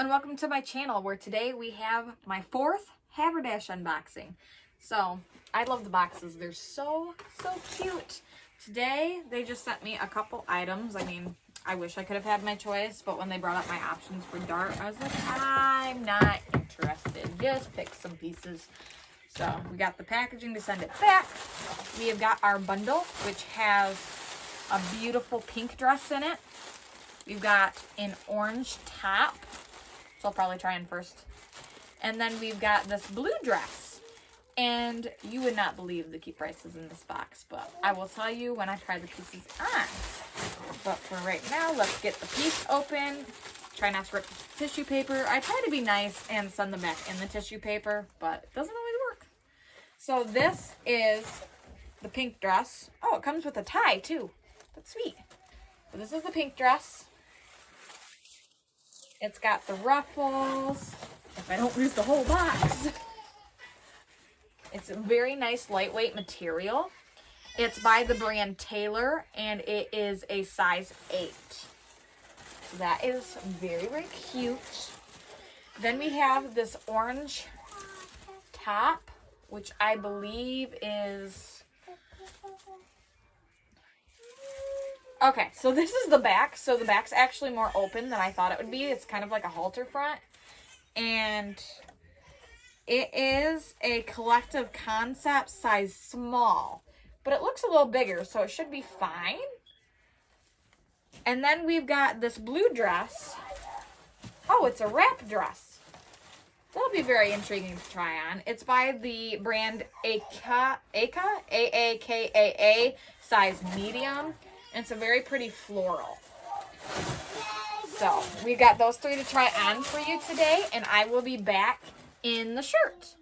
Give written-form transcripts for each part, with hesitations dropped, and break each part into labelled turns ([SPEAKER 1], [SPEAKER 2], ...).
[SPEAKER 1] and welcome to my channel where today we have my fourth Haverdash unboxing. So I love the boxes. They're so cute. Today they just sent me a couple items. I mean, I wish I could have had my choice, but when they brought up my options for Dart, I was like, I'm not interested. Just pick some pieces. So we got the packaging to send it back. We have got our bundle, which has a beautiful pink dress in it. We've got an orange top, so I'll probably try in first. And then we've got this blue dress. And you would not believe the cute prices in this box, but I will tell you when I try the pieces on. But for right now, let's get the piece open. Try not to rip the tissue paper. I try to be nice and send them back in the tissue paper, but it doesn't always work. So this is the pink dress. Oh, it comes with a tie too. That's sweet. So this is the pink dress. It's got the ruffles. If I don't lose the whole box. It's a very nice lightweight material. It's by the brand Taylor and it is a size 8. So that is very cute. Then we have this orange top, which I believe is... Okay, so this is the back. So the back's actually more open than I thought it would be. It's kind of like a halter front. And it is a collective concept size small. But it looks a little bigger, so it should be fine. And then we've got this blue dress. Oh, it's a wrap dress. That'll be very intriguing to try on. It's by the brand Aka, A-A-K-A-A, size medium. And it's a very pretty floral. So, we've got those 3 to try on for you today, and I will be back in the shirt.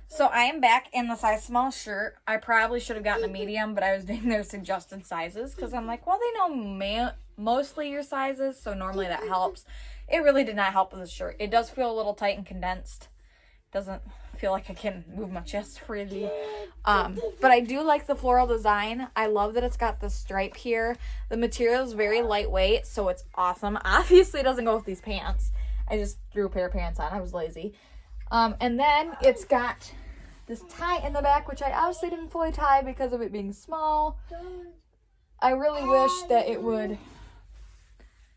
[SPEAKER 1] So, I am back in the size small shirt. I probably should have gotten a medium, but I was doing their suggested sizes, because I'm like, well, they know mostly your sizes, so normally that helps. It really did not help with the shirt. It does feel a little tight and condensed. Doesn't feel like I can move my chest freely. But I do like the floral design. I love that it's got the stripe here. The material is very lightweight, so it's awesome. Obviously, it doesn't go with these pants. I just threw a pair of pants on. I was lazy. And then it's got this tie in the back, which I obviously didn't fully tie because of it being small. I really wish that it would...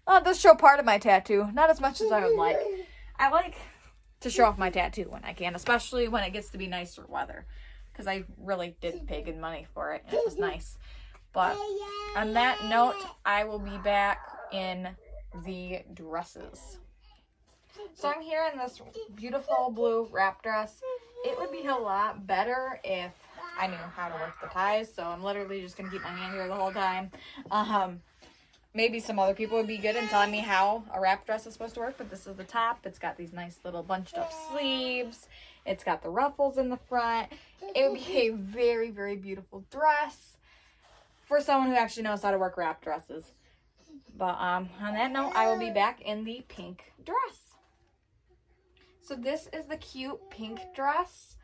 [SPEAKER 1] Oh, it does show part of my tattoo. Not as much as I would like. I like to show off my tattoo when I can, especially when it gets to be nicer weather. Because I really did pay good money for it, and it was nice. But on that note, I will be back in the dresses. So I'm here in this beautiful blue wrap dress. It would be a lot better if I knew how to work the ties, so I'm literally just going to keep my hand here the whole time. Maybe some other people would be good in telling me how a wrap dress is supposed to work, but this is the top. It's got these nice little bunched up sleeves. It's got the ruffles in the front. It would be a very beautiful dress for someone who actually knows how to work wrap dresses. But on that note, I will be back in the pink dress. So this is the cute pink dress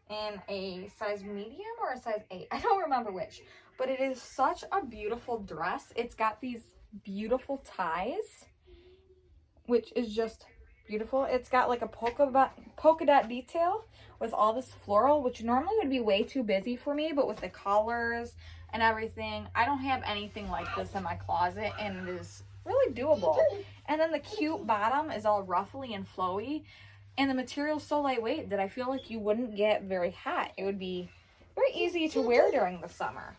[SPEAKER 1] in a size medium or a size 8. I don't remember which, but it is such a beautiful dress. It's got these beautiful ties, which is just beautiful. It's got like a polka dot detail with all this floral, which normally would be way too busy for me, but with the colors and everything, I don't have anything like this in my closet, and it is really doable. And then the cute bottom is all ruffly and flowy, and the material is so lightweight that I feel like you wouldn't get very hot. It would be very easy to wear during the summer.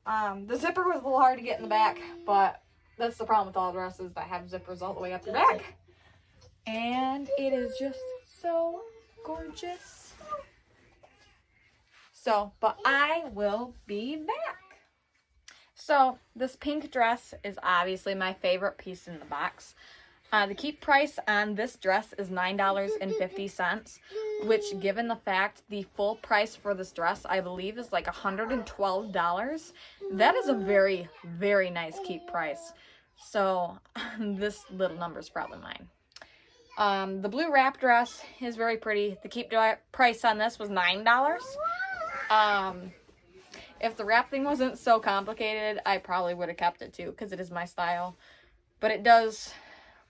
[SPEAKER 1] The zipper was a little hard to get in the back, but that's the problem with all dresses that have zippers all the way up the back. And it is just so gorgeous. So, but I will be back. So, this pink dress is obviously my favorite piece in the box. The keep price on this dress is $9.50, which, given the fact the full price for this dress, I believe, is like $112. That is a very nice keep price. So, this little number is probably mine. The blue wrap dress is very pretty. The keep price on this was $9. If the wrap thing wasn't so complicated, I probably would have kept it too, because it is my style. But it does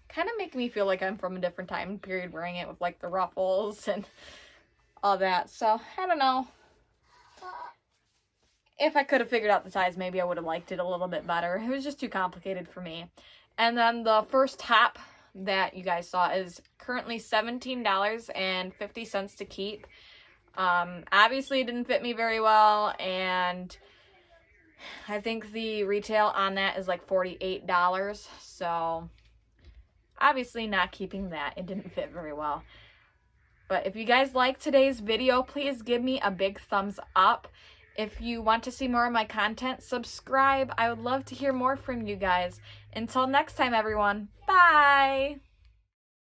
[SPEAKER 1] kind of make me feel like I'm from a different time period wearing it with like the ruffles and all that. So I don't know. If I could have figured out the size, maybe I would have liked it a little bit better. It was just too complicated for me. And then the first top that you guys saw is currently $17.50 to keep. Obviously it didn't fit me very well, and I think the retail on that is like $48. So obviously not keeping that. It didn't fit very well. But if you guys like today's video, please give me a big thumbs up. If you want to see more of my content, subscribe. I would love to hear more from you guys. Until next time, everyone. Bye!